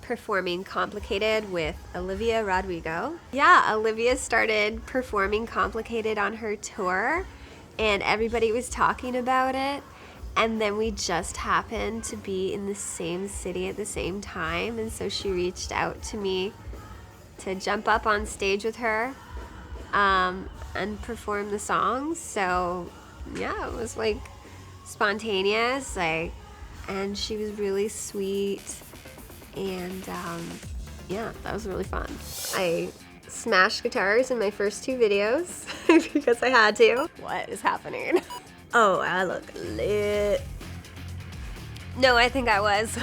performing Complicated with Olivia Rodrigo. Yeah, Olivia started performing Complicated on her tour and everybody was talking about it. And then we just happened to be in the same city at the same time. And so she reached out to me to jump up on stage with her and perform the songs. So yeah, it was like spontaneous, and she was really sweet. And yeah, that was really fun. I smashed guitars in my first 2 videos because I had to. What is happening? Oh, I look lit. No, I think I was.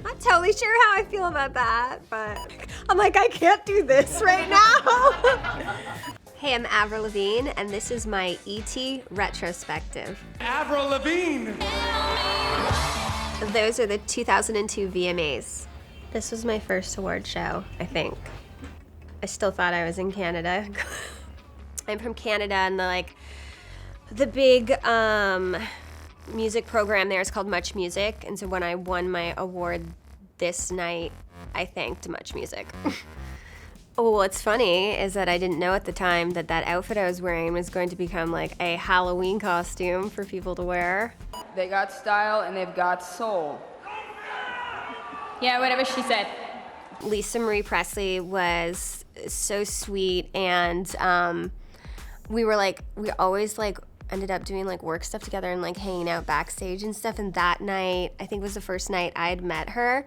Not totally sure how I feel about that, but I'm like, I can't do this right now. Hey, I'm Avril Lavigne, and this is my ET retrospective. Avril Lavigne! Those are the 2002 VMAs. This was my first award show, I think. I still thought I was in Canada. I'm from Canada, and the big music program there is called Much Music, and so when I won my award this night, I thanked Much Music. Oh, what's funny is that I didn't know at the time that that outfit I was wearing was going to become like a Halloween costume for people to wear. They got style and they've got soul. Yeah, whatever she said. Lisa Marie Presley was so sweet, and we always ended up doing work stuff together and hanging out backstage and stuff. And that night, I think was the first night I had met her,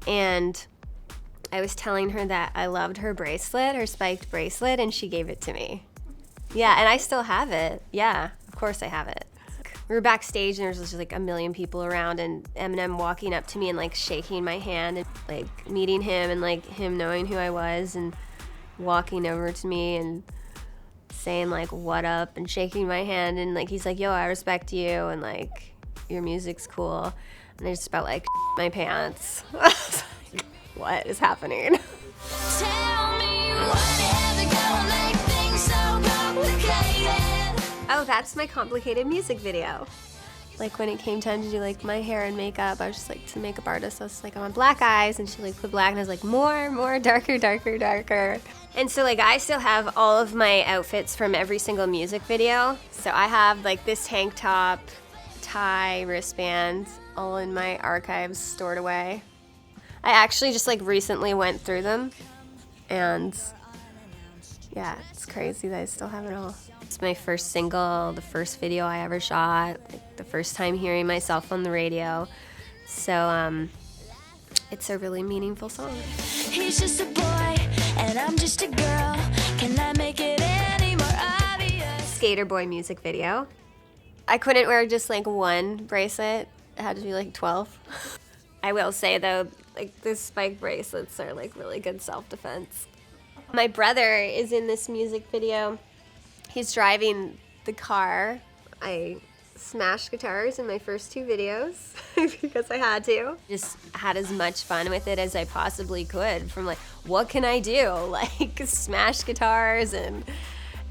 and I was telling her that I loved her bracelet, her spiked bracelet, and she gave it to me. Yeah, and I still have it. Yeah, of course I have it. We were backstage and there was just a million people around, and Eminem walking up to me and shaking my hand and meeting him, and him knowing who I was and walking over to me and saying what up and shaking my hand, and he's like, yo, I respect you, and your music's cool. And I just felt like my pants. What is happening? Tell me whatever gonna make things so complicated. Oh, that's my complicated music video. When it came time to do my hair and makeup, I was just to makeup artist, I was I want black eyes, and she put black, and I was more, darker, darker, darker. And so I still have all of my outfits from every single music video. So I have this tank top, tie, wristband, all in my archives stored away. I actually just recently went through them, and yeah, it's crazy that I still have it all. It's my first single, the first video I ever shot, the first time hearing myself on the radio. So it's a really meaningful song. He's just a boy and I'm just a girl. Can I make it any more obvious? Skater Boy music video. I couldn't wear just one bracelet. It had to be 12. I will say though, the spike bracelets are really good self-defense. My brother is in this music video. He's driving the car. I smashed guitars in my first 2 videos because I had to. Just had as much fun with it as I possibly could, from what can I do? Smash guitars and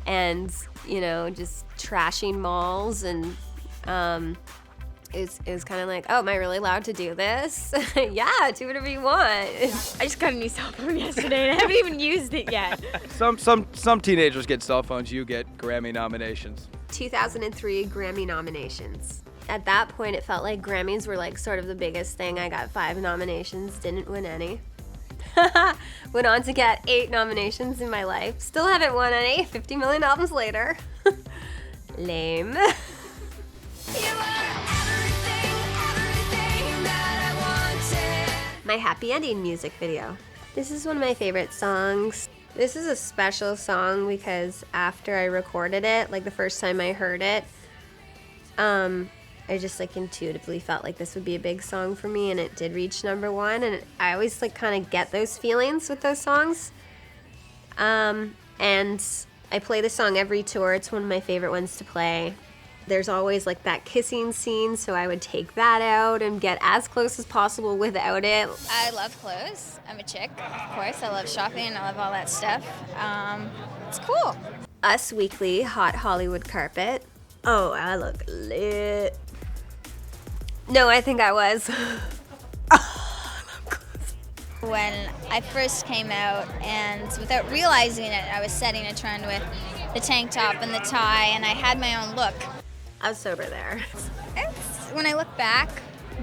just trashing malls, and it was kind of oh, am I really allowed to do this? Yeah, do whatever you want. I just got a new cell phone yesterday and I haven't even used it yet. Some teenagers get cell phones. You get Grammy nominations. 2003 Grammy nominations. At that point, it felt like Grammys were sort of the biggest thing. I got 5 nominations, didn't win any. Went on to get 8 nominations in my life. Still haven't won any, 50 million albums later. Lame. My happy ending music video. This is one of my favorite songs. This is a special song because after I recorded it, the first time I heard it, I just intuitively felt this would be a big song for me, and it did reach #1, and I always kind of get those feelings with those songs. And I play the song every tour. It's one of my favorite ones to play. There's always that kissing scene, so I would take that out and get as close as possible without it. I love clothes. I'm a chick, of course. I love shopping. I love all that stuff. It's cool. Us Weekly Hot Hollywood Carpet. Oh, I look lit. No, I think I was. when I first came out, and without realizing it, I was setting a trend with the tank top and the tie, and I had my own look. I was sober there. When I look back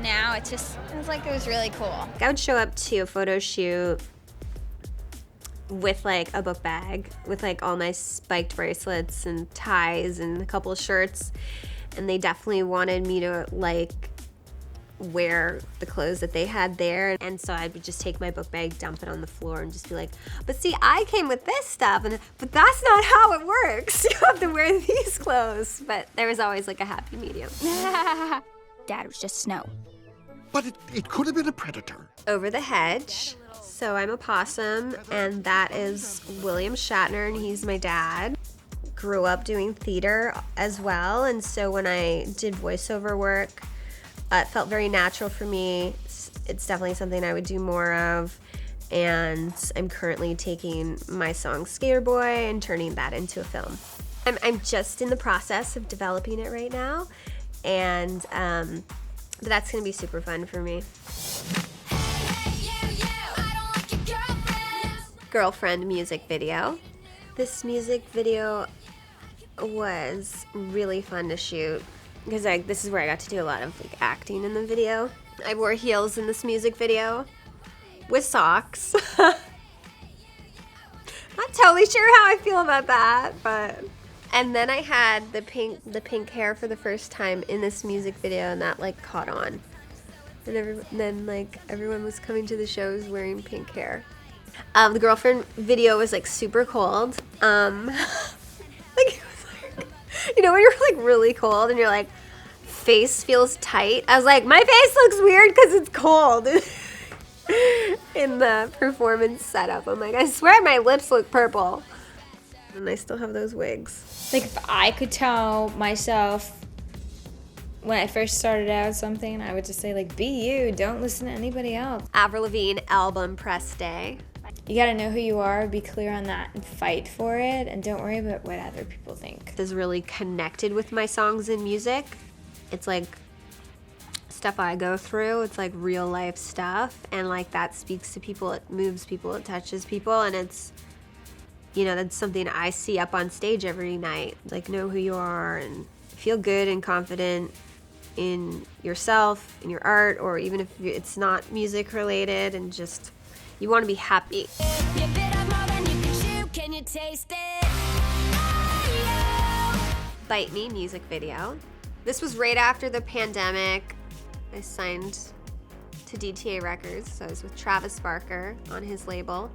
now, it was like it was really cool. I would show up to a photo shoot with like a book bag with like all my spiked bracelets and ties and a couple of shirts, and they definitely wanted me to like wear the clothes that they had there, and so I would just take my book bag, dump it on the floor, and just be like, but see, I came with this stuff, but that's not how it works. You have to wear these clothes. But there was always like a happy medium. Dad was just snow. But it could have been a predator. Over the Hedge. So I'm a possum, and that is William Shatner, and he's my dad. Grew up doing theater as well, and so when I did voiceover work, it felt very natural for me. It's definitely something I would do more of, and I'm currently taking my song Skater Boy and turning that into a film. I'm just in the process of developing it right now, and but that's gonna be super fun for me. Girlfriend music video. This music video was really fun to shoot because this is where I got to do a lot of like acting in the video. I wore heels in this music video with socks. Not totally sure how I feel about that, but. And then I had the pink hair for the first time in this music video, and that like caught on. And then like everyone was coming to the shows wearing pink hair. The girlfriend video was like super cold. Like it was like, you know when you're like really cold and you're like face feels tight. I was like, my face looks weird because it's cold. In the performance setup, I'm like, I swear my lips look purple. And I still have those wigs. Like if I could tell myself when I first started out something, I would just say like, be you, don't listen to anybody else. Avril Lavigne album press day. You gotta know who you are, be clear on that, and fight for it, and don't worry about what other people think. Is really connected with my songs and music. It's like stuff I go through. It's like real life stuff, and like that speaks to people, it moves people, it touches people, and it's, you know, that's something I see up on stage every night. Like, know who you are and feel good and confident in yourself, in your art, or even if it's not music related, and just you want to be happy. You bit off more than you can chew, can you taste it? Bite Me music video. This was right after the pandemic. I signed to DTA Records, so I was with Travis Barker on his label.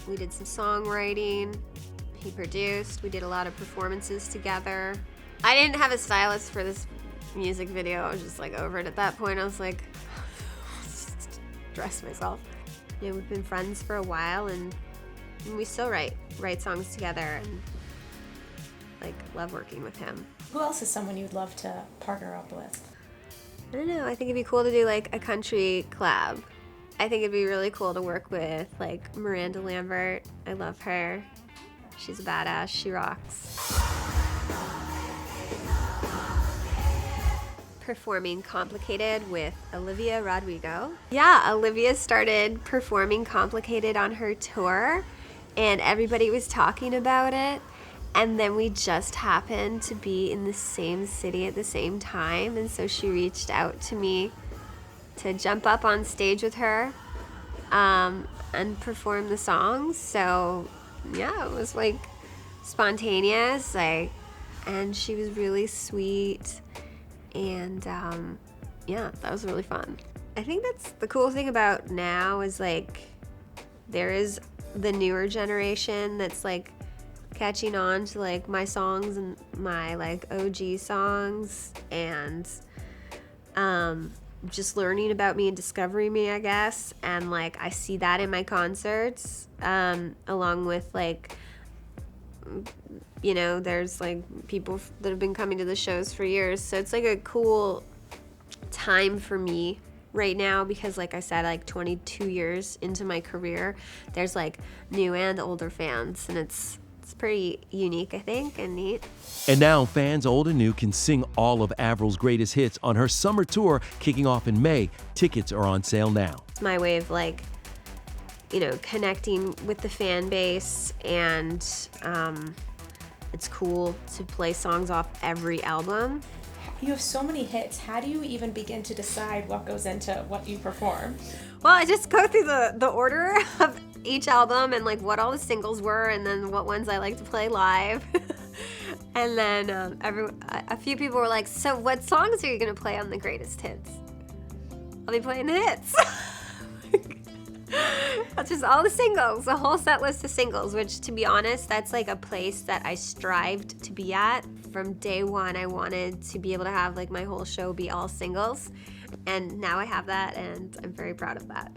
We did some songwriting, he produced, we did a lot of performances together. I didn't have a stylist for this music video, I was just like over it at that point. I was like, just dress myself. You know, we've been friends for a while, and we still write songs together, and like love working with him. Who else is someone you'd love to partner up with? I don't know, I think it'd be cool to do like a country collab. I think it'd be really cool to work with like Miranda Lambert. I love her. She's a badass, she rocks. Performing Complicated with Olivia Rodrigo. Yeah, Olivia started performing Complicated on her tour, and everybody was talking about it. And then we just happened to be in the same city at the same time, and so she reached out to me to jump up on stage with her and perform the songs. So yeah, it was like spontaneous, and she was really sweet, and yeah, that was really fun. I think that's the cool thing about now is like there is the newer generation that's like catching on to like my songs and my like OG songs, and just learning about me and discovering me, I guess. And like I see that in my concerts, along with like, you know, there's like people that have been coming to the shows for years, so it's like a cool time for me right now, because like I said, like 22 years into my career, there's like new and older fans, and it's It's pretty unique, I think, and neat. And now fans old and new can sing all of Avril's greatest hits on her summer tour kicking off in May. Tickets are on sale now. It's my way of like, connecting with the fan base, and it's cool to play songs off every album. You have so many hits. How do you even begin to decide what goes into what you perform? Well, I just go through the order of each album and like what all the singles were, and then what ones I like to play live. And then a few people were like, so what songs are you gonna play on the greatest hits? I'll be playing the hits. That's just all the singles, the whole set list of singles, which, to be honest, that's like a place that I strived to be at. From day one, I wanted to be able to have like my whole show be all singles, and now I have that, and I'm very proud of that.